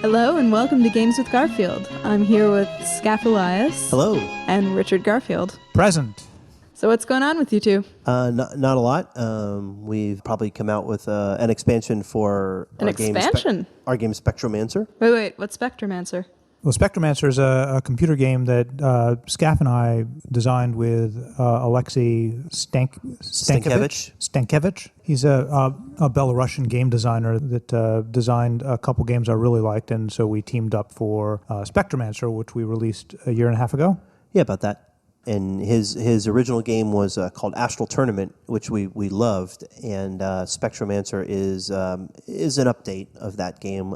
Hello and welcome to Games with Garfield. I'm here with Skaff Elias. Hello. And Richard Garfield. Present. So what's going on with you two? Not a lot. We've probably come out with an expansion for our game Spectromancer. Wait, what's Spectromancer? Well, Spectromancer is a computer game that Skaff and I designed with Alexei Stankevich. He's a Belarusian game designer that designed a couple games I really liked, and so we teamed up for Spectromancer, which we released a year and a half ago. Yeah, about that. And his original game was called Astral Tournament, which we loved, and Spectromancer is an update of that game.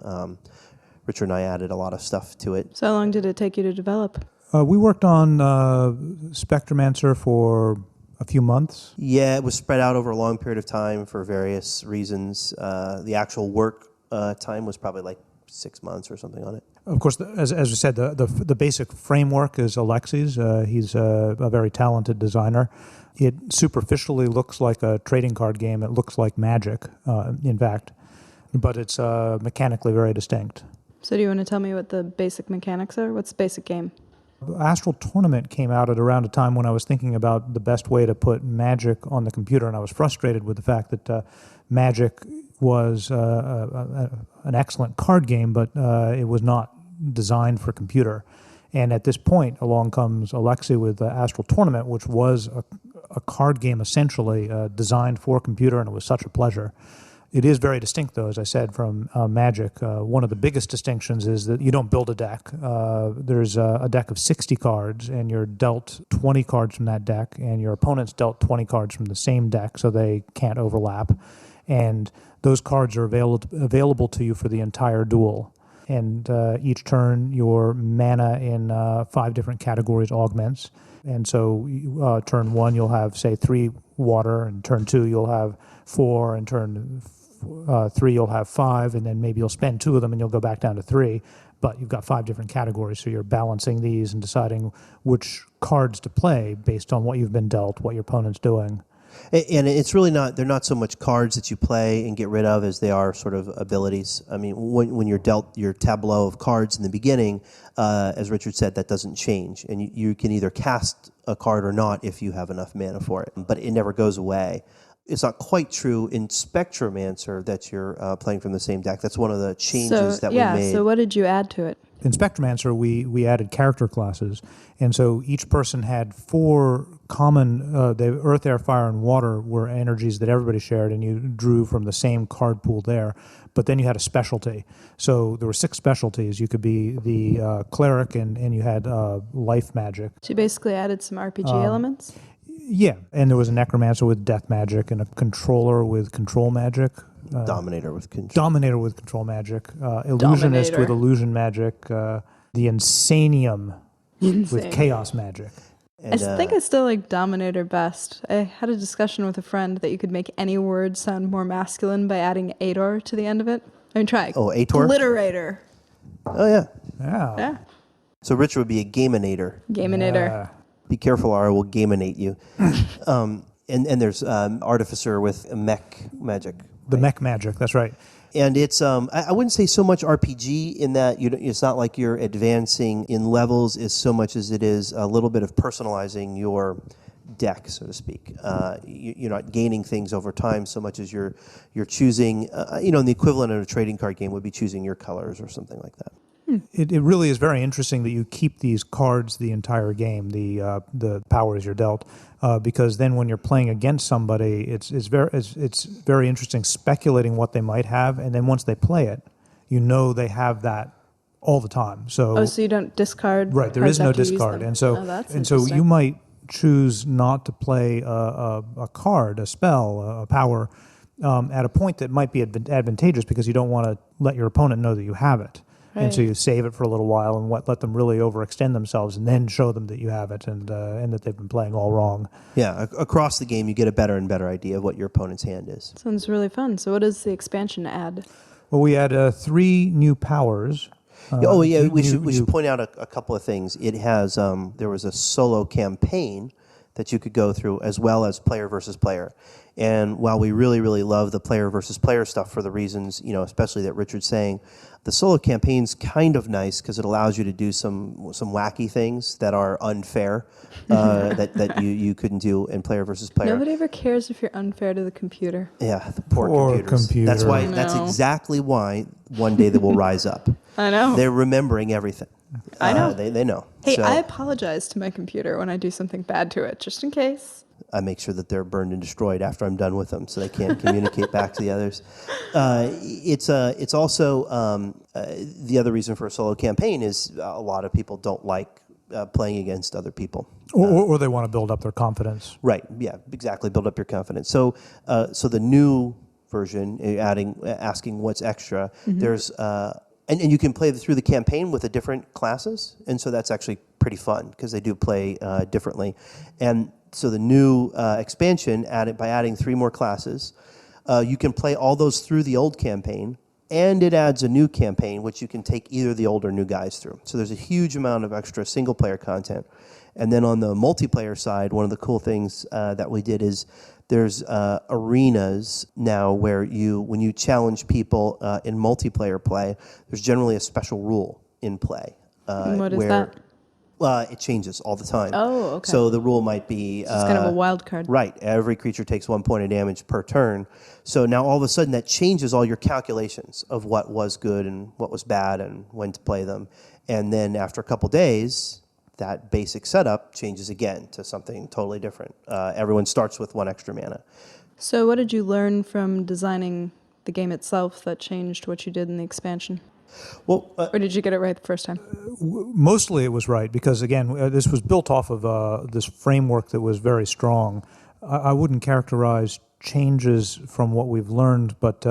Richard and I added a lot of stuff to it. So how long did it take you to develop? We worked on Spectromancer for a few months. Yeah, it was spread out over a long period of time for various reasons. The actual work time was probably like 6 months or something on it. Of course, as we said, the basic framework is Alexei's. He's a very talented designer. It superficially looks like a trading card game. It looks like Magic, in fact, but it's mechanically very distinct. So do you want to tell me what the basic mechanics are? What's the basic game? Astral Tournament came out at around a time when I was thinking about the best way to put Magic on the computer, and I was frustrated with the fact that Magic was an excellent card game, but it was not designed for computer. And at this point, along comes Alexei with Astral Tournament, which was a card game essentially designed for computer, and it was such a pleasure. It is very distinct, though, as I said, from Magic. One of the biggest distinctions is that you don't build a deck. There's a deck of 60 cards, and you're dealt 20 cards from that deck, and your opponent's dealt 20 cards from the same deck, so they can't overlap. And those cards are available to you for the entire duel. And each turn, your mana in 5 different categories augments. And so turn 1, you'll have, say, 3 water, and turn 2, you'll have 4, and turn 3, you'll have 5, and then maybe you'll spend 2 of them and you'll go back down to 3. But you've got 5 different categories, so you're balancing these and deciding which cards to play based on what you've been dealt, what your opponent's doing. And it's really they're not so much cards that you play and get rid of as they are sort of abilities. I mean, when you're dealt your tableau of cards in the beginning, as Richard said, that doesn't change. And you can either cast a card or not if you have enough mana for it, but it never goes away. It's not quite true in Spectromancer that you're playing from the same deck. That's one of the changes that we made. So what did you add to it? In Spectromancer, we added character classes, and so each person had 4 common, the earth, air, fire, and water were energies that everybody shared, and you drew from the same card pool there. But then you had a specialty. So there were 6 specialties. You could be the cleric, and you had life magic. So you basically added some RPG elements? Yeah, and there was a necromancer with death magic, and a controller with control magic. Dominator with control magic, illusionist with illusion magic, the insanium with chaos magic. And, I think I still like Dominator best. I had a discussion with a friend that you could make any word sound more masculine by adding Ator to the end of it. I mean, try. Oh, Ator? Gliterator. Oh, yeah. Yeah. So Richard would be a Gaminator. Yeah. Be careful, or I will gaminate you. And there's Artificer with mech magic. The mech magic, that's right. And it's, I wouldn't say so much RPG in that it's not like you're advancing in levels as so much as it is a little bit of personalizing your deck, so to speak. You're not gaining things over time so much as you're choosing, and the equivalent of a trading card game would be choosing your colors or something like that. It really is very interesting that you keep these cards the entire game, the powers you're dealt, because then when you're playing against somebody, it's very interesting speculating what they might have, and then once they play it, they have that all the time. So you don't discard. Right, there is no discard, and so you might choose not to play a card, a spell, a power, at a point that might be advantageous because you don't want to let your opponent know that you have it. Right. And so you save it for a little while and let them really overextend themselves, and then show them that you have it and that they've been playing all wrong. Yeah, across the game, you get a better and better idea of what your opponent's hand is. Sounds really fun. So what does the expansion add? Well, we add 3 new powers. We should point out a couple of things. It has there was a solo campaign that you could go through, as well as player versus player. And while we really, really love the player versus player stuff for the reasons, especially that Richard's saying, the solo campaign's kind of nice because it allows you to do some wacky things that are unfair that you couldn't do in player versus player. Nobody ever cares if you're unfair to the computer. Yeah, the poor computers. Computer. That's why. That's exactly why one day they will rise up. I know. They're remembering everything. I know. They know. Hey, So I apologize to my computer when I do something bad to it, just in case. I make sure that they're burned and destroyed after I'm done with them, so they can't communicate back to the others. It's also the other reason for a solo campaign is a lot of people don't like playing against other people. Or they want to build up their confidence. Right. Yeah. Exactly. Build up your confidence. So the new version, asking what's extra. There's and you can play through the campaign with the different classes, and so that's actually pretty fun because they do play differently. And so the new expansion by adding 3 more classes, you can play all those through the old campaign, and it adds a new campaign which you can take either the old or new guys through. So there's a huge amount of extra single player content. And then on the multiplayer side, one of the cool things that we did is there's arenas now where when you challenge people in multiplayer play, there's generally a special rule in play. What is that? It changes all the time. Oh, okay. So the rule might be... It's kind of a wild card. Right. Every creature takes 1 point of damage per turn. So now all of a sudden that changes all your calculations of what was good and what was bad and when to play them. And then after a couple days, that basic setup changes again to something totally different. Everyone starts with 1 extra mana. So what did you learn from designing the game itself that changed what you did in the expansion? Well, Or did you get it right the first time? Mostly it was right because, again, this was built off of this framework that was very strong. I wouldn't characterize changes from what we've learned, but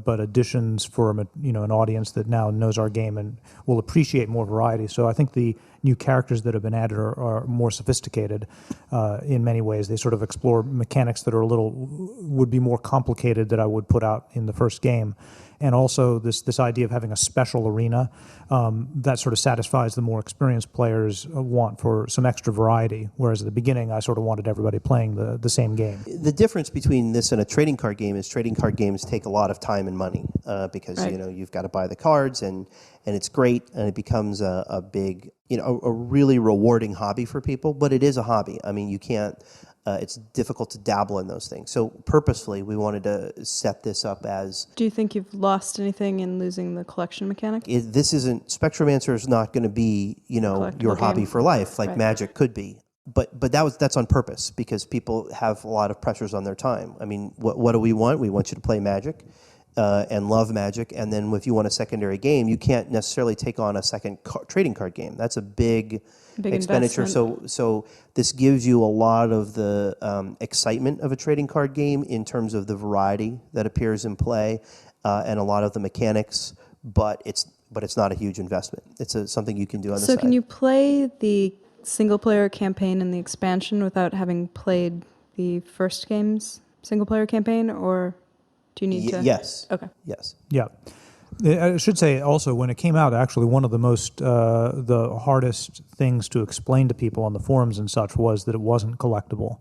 additions for an audience that now knows our game and will appreciate more variety. So I think the new characters that have been added are more sophisticated in many ways. They sort of explore mechanics that would be more complicated that I would put out in the first game. And also this idea of having a special arena that sort of satisfies the more experienced players' want for some extra variety, whereas at the beginning I sort of wanted everybody playing the same game. The difference between this and a trading card game is trading card games take a lot of time and money because Right. you've got to buy the cards and it's great and it becomes a big a really rewarding hobby for people, but it is a hobby. I mean, you can't. It's difficult to dabble in those things. So purposefully, we wanted to set this up as... Do you think you've lost anything in losing the collection mechanic? This isn't... Spectromancer is not going to be, your hobby game. for life, like Right. Magic could be. But that's on purpose because people have a lot of pressures on their time. I mean, what do we want? We want you to play Magic and love Magic. And then if you want a secondary game, you can't necessarily take on a second trading card game. That's a big expenditure. investment. So this gives you a lot of the excitement of a trading card game in terms of the variety that appears in play and a lot of the mechanics, but it's not a huge investment. It's something you can do on the side. So can you play the single-player campaign in the expansion without having played the first game's single-player campaign, or do you need to? Yes. Okay. Yes. Yeah. I should say also, when it came out, actually one of the most, the hardest things to explain to people on the forums and such was that it wasn't collectible.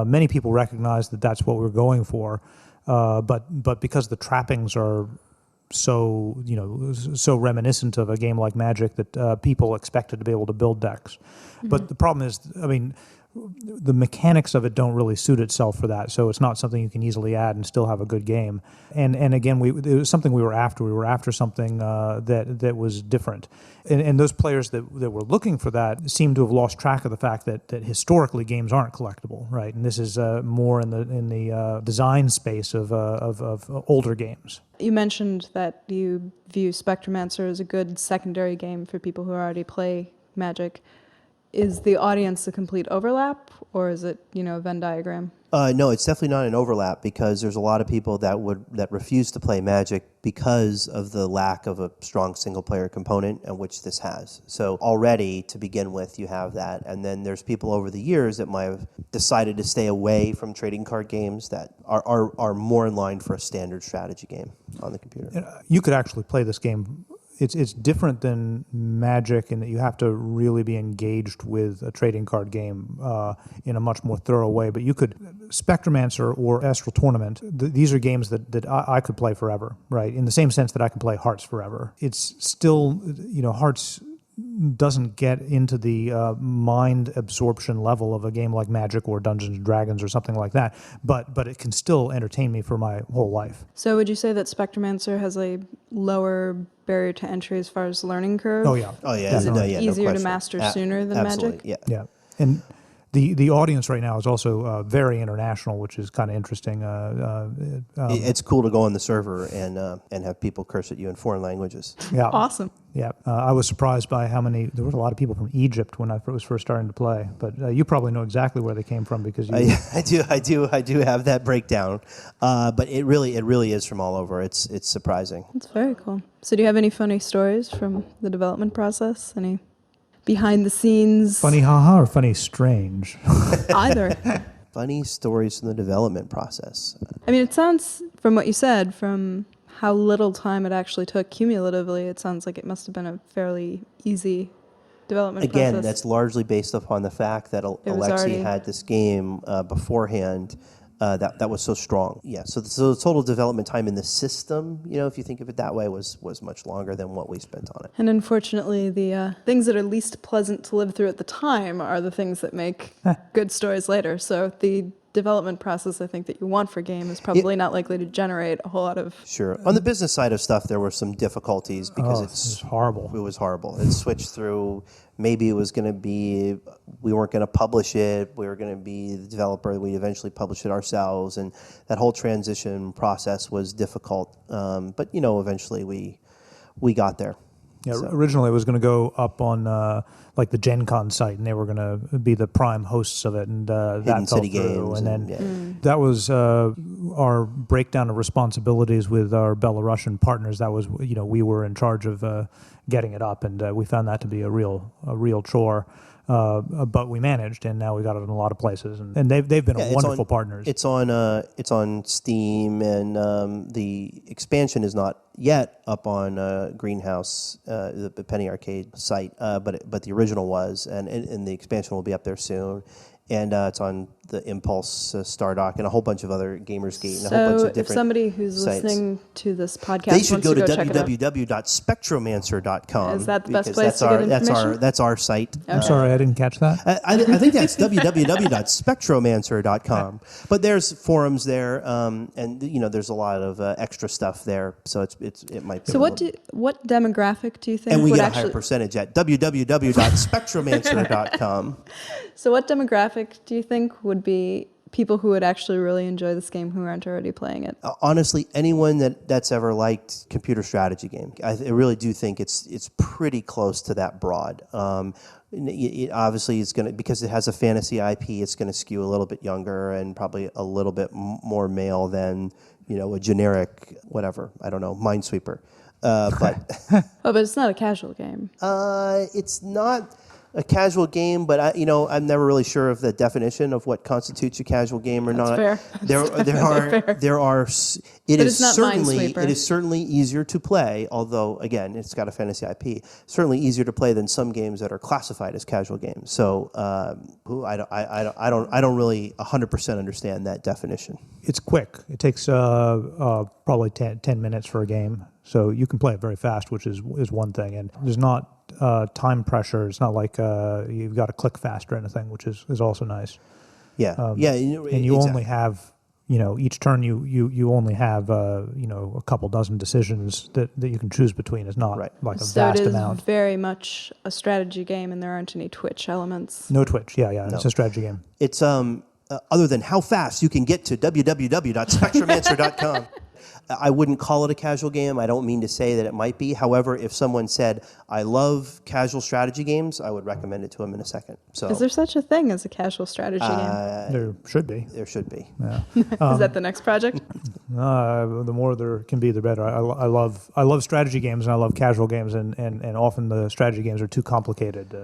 Many people recognized that that's what we were going for, but because the trappings are so reminiscent of a game like Magic that people expected to be able to build decks. But the problem is, I mean, the mechanics of it don't really suit itself for that, so it's not something you can easily add and still have a good game. And again, it was something we were after. We were after something that was different. And those players that were looking for that seem to have lost track of the fact that historically games aren't collectible, right? And this is more in the design space of older games. You mentioned that you view Spectromancer as a good secondary game for people who already play Magic. Is the audience a complete overlap, or is it, a Venn diagram? No, it's definitely not an overlap because there's a lot of people that refuse to play Magic because of the lack of a strong single-player component, and which this has. So already, to begin with, you have that. And then there's people over the years that might have decided to stay away from trading card games that are more in line for a standard strategy game on the computer. You could actually play this game it's different than Magic in that you have to really be engaged with a trading card game in a much more thorough way. But you could Spectromancer or Astral Tournament. These are games that I could play forever, right? In the same sense that I can play Hearts forever. It's still, Hearts doesn't get into the mind absorption level of a game like Magic or Dungeons and Dragons or something like that, but it can still entertain me for my whole life. So would you say that Spectromancer has a lower barrier to entry as far as learning curve? Oh yeah. Is it no easier to question. master sooner than Absolutely, Magic? Yeah, and the audience right now is also very international, which is kind of interesting. It's cool to go on the server and have people curse at you in foreign languages. Yeah, Awesome. yeah. I was surprised by how many. There was a lot of people from Egypt when I was first starting to play, but you probably know exactly where they came from because you. I do have that breakdown, but it really is from all over. It's surprising. That's very cool. So do you have any funny stories from the development process? Any behind the scenes? Funny haha or funny strange? Either. Funny stories from the development process. I mean, it sounds, from what you said, from how little time it actually took cumulatively, it sounds like it must have been a fairly easy development Again, process. that's largely based upon the fact that Alexei had this game beforehand that was so strong. Yeah, so the total development time in the system, if you think of it that way, was much longer than what we spent on it. And unfortunately, the things that are least pleasant to live through at the time are the things that make good stories later. So the development process, I think, that you want for a game is probably not likely to generate a whole lot of... Sure. On the business side of stuff, there were some difficulties because it's horrible. It was horrible. It switched through. Maybe it was going to be, we weren't going to publish it. We were going to be the developer. We'd eventually publish it ourselves. And that whole transition process was difficult. But, eventually we got there. Yeah, so. Originally it was going to go up on like the Gen Con site, and they were going to be the prime hosts of it, and that fell City through. Games And then that was our breakdown of responsibilities with our Belarusian partners. That was, we were in charge of getting it up, and we found that to be a real chore. But we managed, and now we got it in a lot of places, and they've been wonderful partners. It's on Steam, and the expansion is not yet up on Greenhouse, the Penny Arcade site, but the original was, and the expansion will be up there soon. And it's on the Impulse Stardock and a whole bunch of other Gamersgate and a whole bunch of different if somebody who's sites. Listening to this podcast they should wants go to check it out. www.spectromancer.com. Is that the best because place to get information? That's our site. I'm sorry, I didn't catch that. I think that's www.spectromancer.com. But there's forums there, and there's a lot of extra stuff there. So it might be. So what demographic do you think? And we would get a actually, higher percentage at www.spectromancer.com. So what demographic do you think would be people who would actually really enjoy this game who aren't already playing it? Honestly, anyone that's ever liked computer strategy game, I really do think it's pretty close to that broad. Obviously, it's going to, because it has a fantasy IP, it's going to skew a little bit younger and probably a little bit more male than a generic Minesweeper. But but it's not a casual game. it's not a casual game, but I'm never really sure of the definition of what constitutes a casual game or not. Fair. It is not Minesweeper. It is certainly easier to play, although again, it's got a fantasy IP. Certainly easier to play than some games that are classified as casual games. So I don't really 100% understand that definition. It's quick. It takes probably 10 minutes for a game, so you can play it very fast, which is one thing, and there's not time pressure. It's not like you've got to click fast or anything, which is also nice. Yeah, and you exactly. only have each turn you only have a couple dozen decisions that you can choose between. It's not like a vast amount. So it is very much a strategy game, and there aren't any twitch elements. No twitch. Yeah, No. It's a strategy game. It's other than how fast you can get to www.spectromancer.com. I wouldn't call it a casual game. I don't mean to say that it might be. However, if someone said, I love casual strategy games, I would recommend it to them in a second. So, is there such a thing as a casual strategy game? There should be. There should be. Yeah. Is that the next project? The more there can be, the better. I love strategy games, and I love casual games, and often the strategy games are too complicated.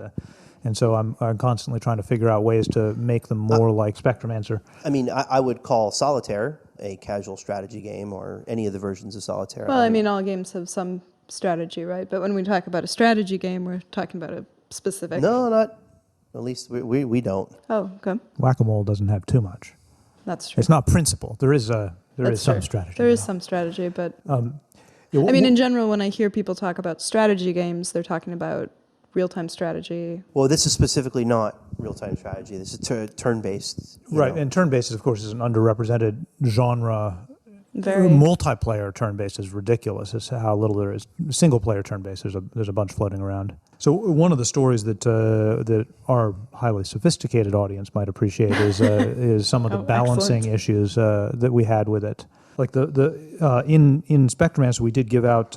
And so I'm constantly trying to figure out ways to make them more like Spectromancer. I mean, I would call Solitaire a casual strategy game, or any of the versions of Solitaire. Well, I mean, all games have some strategy, right? But when we talk about a strategy game, we're talking about a specific. No, not. At least we don't. Oh, okay. Whack-a-mole doesn't have too much. That's true. It's not principle. There is some true. strategy. There is though. some strategy, but Yeah, I mean, in general, when I hear people talk about strategy games, they're talking about real-time strategy. Well, this is specifically not real-time strategy. This is turn-based. right, and turn-based, of course, is an underrepresented genre. Very. Multiplayer turn-based is ridiculous. It's how little there is. Single-player turn-based, there's a bunch floating around. So one of the stories that our highly sophisticated audience might appreciate is some of the balancing issues that we had with it. Like in Spectromancer, we did give out.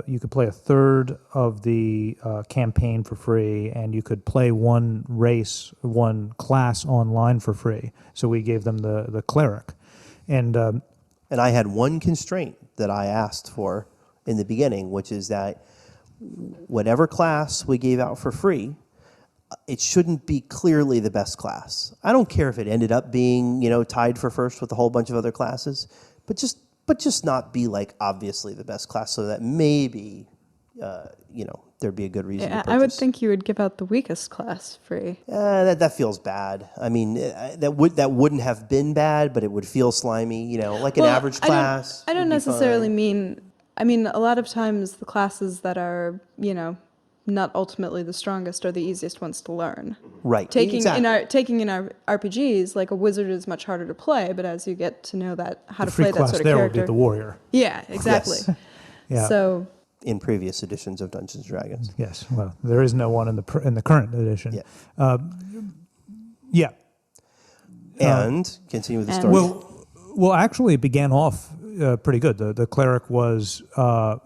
You could play a third of the campaign for free, and you could play one class online for free. So we gave them the cleric, and I had one constraint that I asked for in the beginning, which is that whatever class we gave out for free, it shouldn't be clearly the best class. I don't care if it ended up being, tied for first with a whole bunch of other classes, but just not be like obviously the best class, so that maybe, there'd be a good reason to purchase. I would think you would give out the weakest class free. That feels bad. I mean, that wouldn't have been bad, but it would feel slimy. Like an average class. I don't necessarily mean. I mean, a lot of times the classes that are, not ultimately the strongest are the easiest ones to learn. Right. Taking in our RPGs, like a wizard is much harder to play, but as you get to know how to play that sort of there character, would be the warrior. Yeah, exactly. Yes. Yeah. So. In previous editions of Dungeons & Dragons. Yes. Well, there is no one in the current edition. Yeah. Yeah. And continue with the story. Well, actually, it began off pretty good. The cleric was.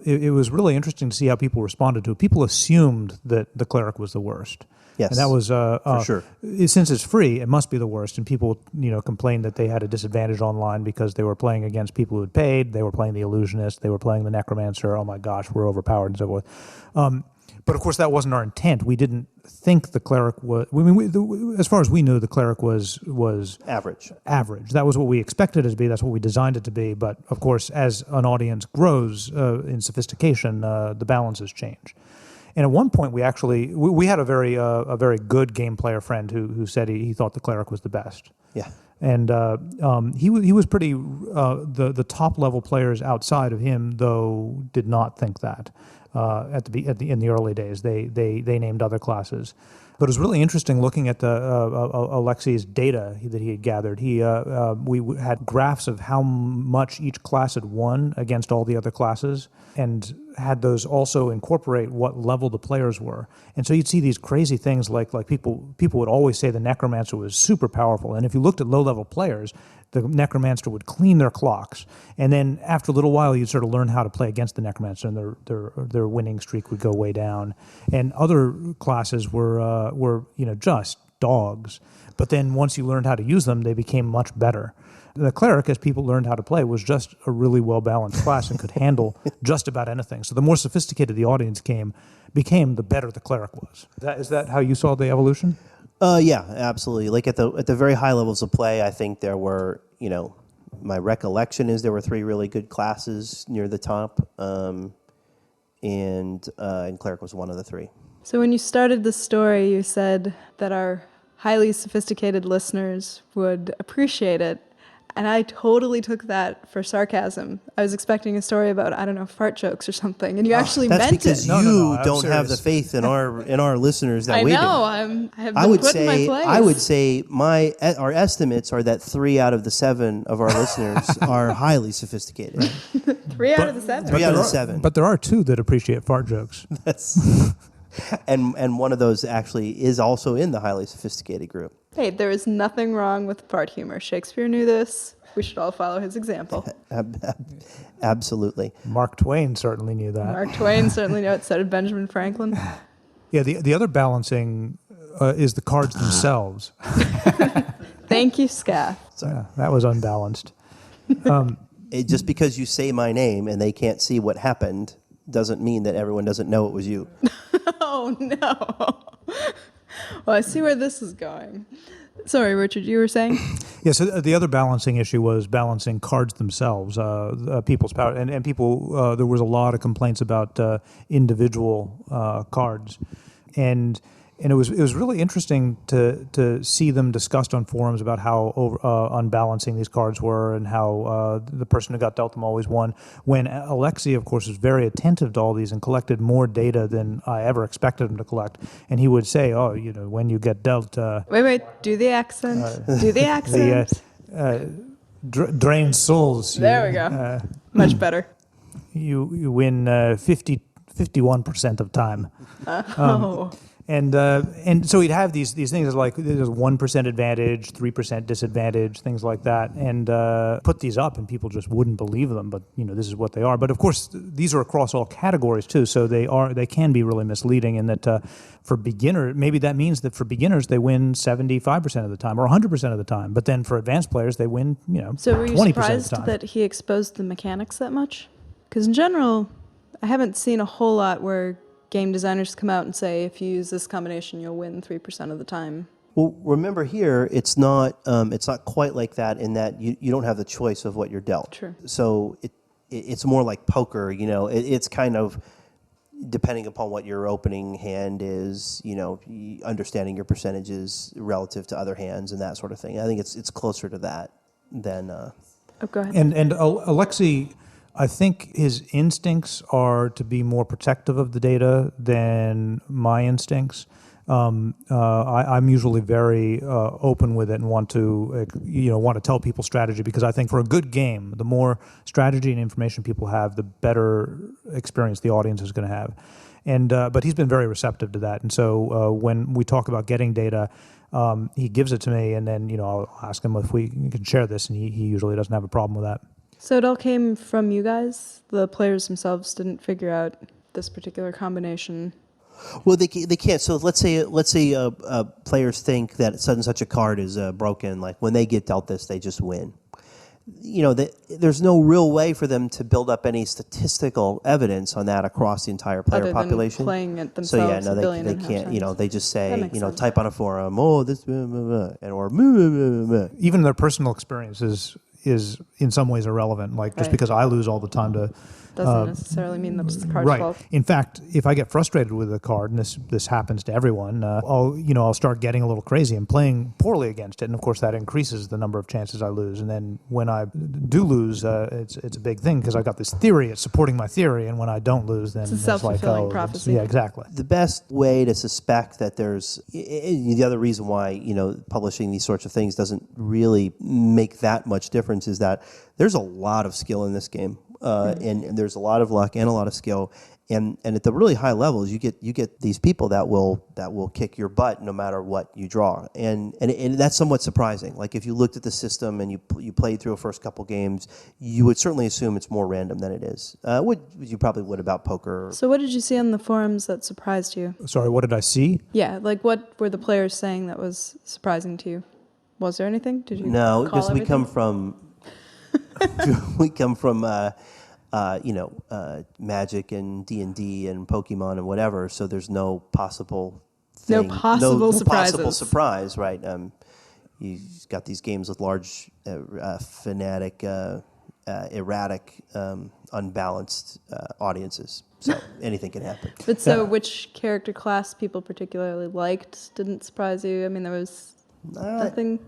It was really interesting to see how people responded to it. People assumed that the cleric was the worst. Yes. And that was for sure. Since it's free, it must be the worst. And people, complained that they had a disadvantage online because they were playing against people who had paid. They were playing the illusionist. They were playing the necromancer. Oh my gosh, we're overpowered and so forth. But of course, that wasn't our intent. We didn't think the cleric was. As far as we knew, the cleric was average. Average. That was what we expected it to be. That's what we designed it to be. But of course, as an audience grows in sophistication, the balances change. And at one point, we had a very good game player friend who said he thought the cleric was the best. Yeah. And he was pretty. The top level players outside of him, though, did not think that. In the early days, they named other classes, but it was really interesting looking at the Alexei's data that he had gathered. We had graphs of how much each class had won against all the other classes, and had those also incorporate what level the players were. And so you'd see these crazy things like people would always say the necromancer was super powerful, and if you looked at low level players, the necromancer would clean their clocks, and then after a little while, you'd sort of learn how to play against the necromancer, and their winning streak would go way down. And other classes were just dogs, but then once you learned how to use them, they became much better. The cleric, as people learned how to play, was just a really well-balanced class and could handle just about anything. So the more sophisticated the audience became, the better the cleric was. Is that how you saw the evolution? Yeah, absolutely. Like at the very high levels of play, I think there were, my recollection is there were 3 really good classes near the top, and cleric was one of the 3. So when you started the story, you said that our highly sophisticated listeners would appreciate it. And I totally took that for sarcasm. I was expecting a story about, I don't know, fart jokes or something, and you actually meant it. That's because you don't have the faith in our listeners that we do. I have been put in my place. I would say our estimates are that 3 out of the 7 of our listeners are highly sophisticated. 3 out of the 7. 3 out of the 7. But there are 2 that appreciate fart jokes. And one of those actually is also in the highly sophisticated group. Hey, there is nothing wrong with fart humor. Shakespeare knew this. We should all follow his example. Absolutely. Mark Twain certainly knew that. Mark Twain certainly knew it. So did Benjamin Franklin. Yeah, the other balancing is the cards themselves. Thank you, Skaff. Yeah, that was unbalanced. Just because you say my name and they can't see what happened doesn't mean that everyone doesn't know it was you. Oh, no. Well, I see where this is going. Sorry, Richard, you were saying? Yeah, so the other balancing issue was balancing cards themselves, people's power, and people. There was a lot of complaints about individual cards, and it was really interesting to see them discussed on forums about how unbalancing these cards were and how the person who got dealt them always won. When Alexei, of course, was very attentive to all these and collected more data than I ever expected him to collect, and he would say, "Oh, when you get dealt." Wait, do the accent. Do the accent. Drained souls. There we go. Much better. You win 51% of time. And so he'd have these things like there's 1% advantage, 3% disadvantage, things like that, and put these up, and people just wouldn't believe them. But this is what they are. But of course, these are across all categories too, so they can be really misleading. In that for beginners, maybe that means that for beginners they win 75% of the time or 100% of the time. But then for advanced players, they win So were you 20% surprised of the time. that he exposed the mechanics that much? Because in general, I haven't seen a whole lot where game designers come out and say, if you use this combination, you'll win 3% of the time. Well, remember here, it's not quite like that in that you don't have the choice of what you're dealt. True. So it's more like poker. It's kind of depending upon what your opening hand is. Understanding your percentages relative to other hands and that sort of thing. I think it's closer to that than. Oh, go ahead. And Alexei, I think his instincts are to be more protective of the data than my instincts. I'm usually very open with it and want to tell people strategy, because I think for a good game, the more strategy and information people have, the better experience the audience is going to have. And but he's been very receptive to that. And so when we talk about getting data, he gives it to me, and then I'll ask him if we can share this, and he usually doesn't have a problem with that. So it all came from you guys? The players themselves didn't figure out this particular combination? Well, they can't. So let's say players think that such a card is broken. Like when they get dealt this, they just win. There's no real way for them to build up any statistical evidence on that across the entire player Other population. Than playing it themselves. So they can't. They just say, sense. type on a forum, oh, this, blah, blah, blah, and or blah, blah, blah, blah. Even their personal experiences is in some ways irrelevant. Like just Right. because I lose all the time to Doesn't necessarily mean that it's the card's right. fault. In fact, if I get frustrated with a card, and this happens to everyone, I'll start getting a little crazy and playing poorly against it, and of course that increases the number of chances I lose. And then when I do lose, it's a big thing because I got this theory, it's supporting my theory, and when I don't lose, then It's a like, self-fulfilling it's- prophecy. Yeah, exactly. The best way to suspect that there's the other reason why publishing these sorts of things doesn't really make that much difference is that there's a lot of skill in this game. And there's a lot of luck and a lot of skill, and at the really high levels, you get these people that will kick your butt no matter what you draw, and that's somewhat surprising. Like if you looked at the system and you played through a first couple games, you would certainly assume it's more random than it is. You probably would about poker. So what did you see on the forums that surprised you? Sorry, what did I see? Yeah, like what were the players saying that was surprising to you? Was there anything? Did you No, call because we come from Magic and D&D and Pokemon and whatever, so there's no possible thing. No possible surprises. Possible surprise, right? You've got these games with large, fanatic, erratic, unbalanced audiences, so anything can happen. But so which character class people particularly liked didn't surprise you? I mean, there was nothing...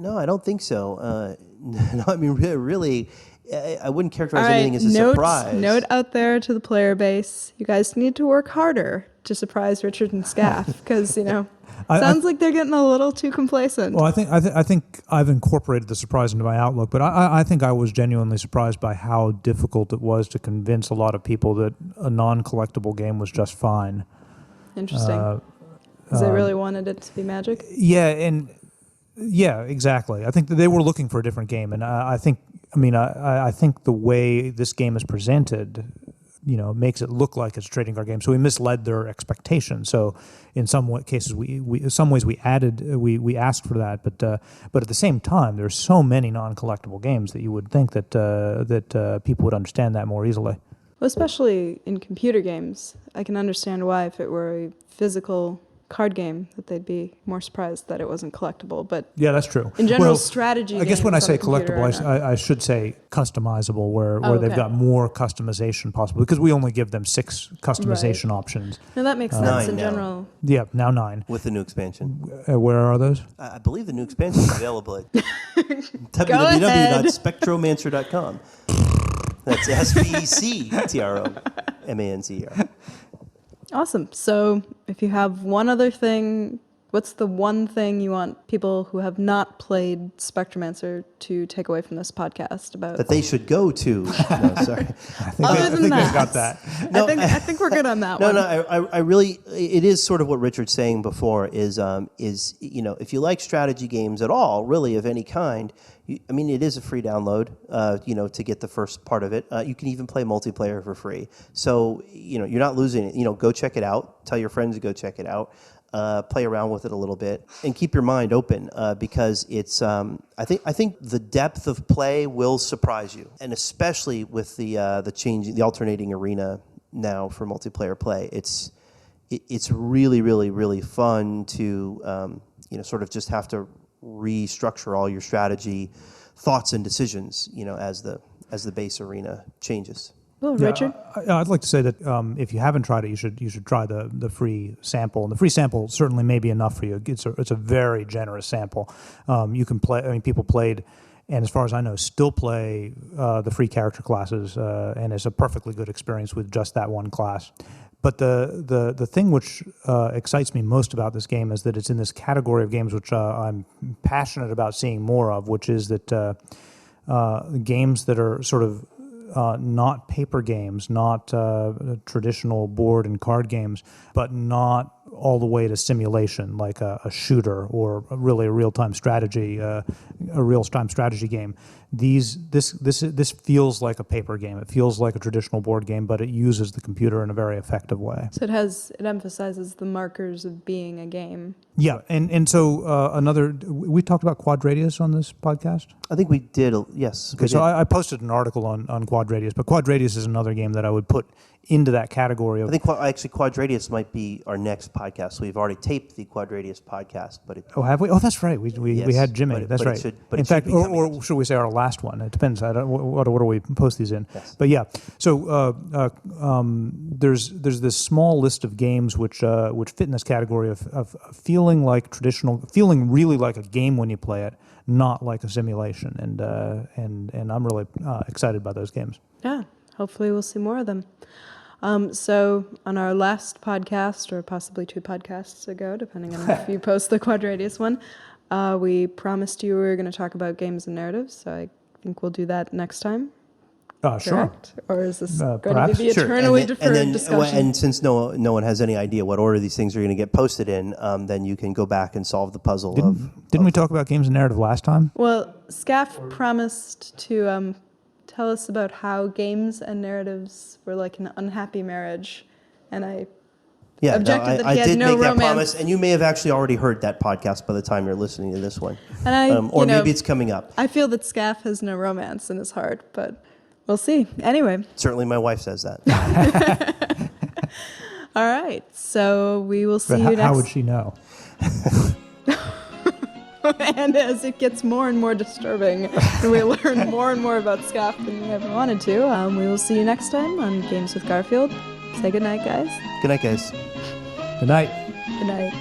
I don't think so. No, I mean, really, I wouldn't characterize All right, anything as a surprise. Note out there to the player base: you guys need to work harder to surprise Richard and Skaff, because sounds like they're getting a little too complacent. Well, I think I've incorporated the surprise into my outlook, but I think I was genuinely surprised by how difficult it was to convince a lot of people that a non-collectible game was just fine. Interesting. Because they really wanted it to be Magic. Yeah, exactly. I think that they were looking for a different game, and I think the way this game is presented, makes it look like it's a trading card game. So we misled their expectations. So in some cases, we asked for that, but at the same time, there's so many non-collectible games that you would think that people would understand that more easily. Well, especially in computer games, I can understand why if it were a physical card game that they'd be more surprised that it wasn't collectible. But Yeah, that's true. in general, strategy I guess when I games on say the computer collectible, are not- I should say customizable, where they've okay. got more customization possible, because we only give them 6 customization options. No, that makes sense 9 in now. general. Yeah, now 9. with the new expansion. Where are those? I believe the new expansion is available at www.spectromancer.com. That's SPECTROMANCER. Awesome. So if you have one other thing, what's the one thing you want people who have not played Spectromancer to take away from this podcast about? That they should go to. No, sorry. Other than they've that, got that. I think we're good on that No, one. I really, it is sort of what Richard's saying before is, if you like strategy games at all, really of any kind, it is a free download, to get the first part of it. You can even play multiplayer for free. So, you're not losing it. Go check it out. Tell your friends to go check it out. Play around with it a little bit and keep your mind open because it's. I think the depth of play will surprise you, and especially with the changing, the alternating arena now for multiplayer play. It's really, really, really fun to sort of just have to restructure all your strategy, thoughts, and decisions. As the base arena changes. Well, Richard? I'd like to say that if you haven't tried it, you should try the free sample. And the free sample certainly may be enough for you. It's a very generous sample. You can play. People played, and as far as I know, still play the free character classes, and it's a perfectly good experience with just that one class. But the thing which excites me most about this game is that it's in this category of games which I'm passionate about seeing more of, which is that games that are sort of not paper games, not traditional board and card games, but not all the way to simulation, like a shooter or really a real-time strategy game. This feels like a paper game. It feels like a traditional board game, but it uses the computer in a very effective way. So it emphasizes the markers of being a game. Yeah, and so we talked about Quadradius on this podcast? I think we did, yes. Okay, so I posted an article on Quadradius, but Quadradius is another game that I would put into that category of... I think actually Quadradius might be our next podcast. We've already taped the Quadradius podcast, but Oh, have we? Oh, that's right. We Yes, had Jimmy. That's right. But in fact, or should we say our last one? It depends. What order we post these in. Yes. But yeah, so there's this small list of games which fit in this category of feeling like traditional, feeling really like a game when you play it, not like a simulation. And I'm really excited by those games. Yeah, hopefully we'll see more of them. So on our last podcast, or possibly 2 podcasts ago, depending on if you post the Quadradius one, we promised you we were going to talk about games and narratives, so I think we'll do that next time. Sure. Correct? Or is this going perhaps. to be the Sure. eternally deferred discussion? And since no one has any idea what order these things are going to get posted in, then you can go back and solve the puzzle. Didn't we talk about games and narrative last time? Well, Skaff promised to tell us about how games and narratives were like an unhappy marriage, and I objected that he I had did no make romance. that promise, and you may have actually already heard that podcast by the time you're listening to this one, And or maybe it's coming up. I feel that Skaff has no romance in his heart, but we'll see. Anyway. Certainly, my wife says that. All right. So we will see you next. How would she know? And as it gets more and more disturbing, and we learn more and more about Skaff than we ever wanted to, we will see you next time on Games with Garfield. Say goodnight, guys. Good night, guys. Good night. Good night.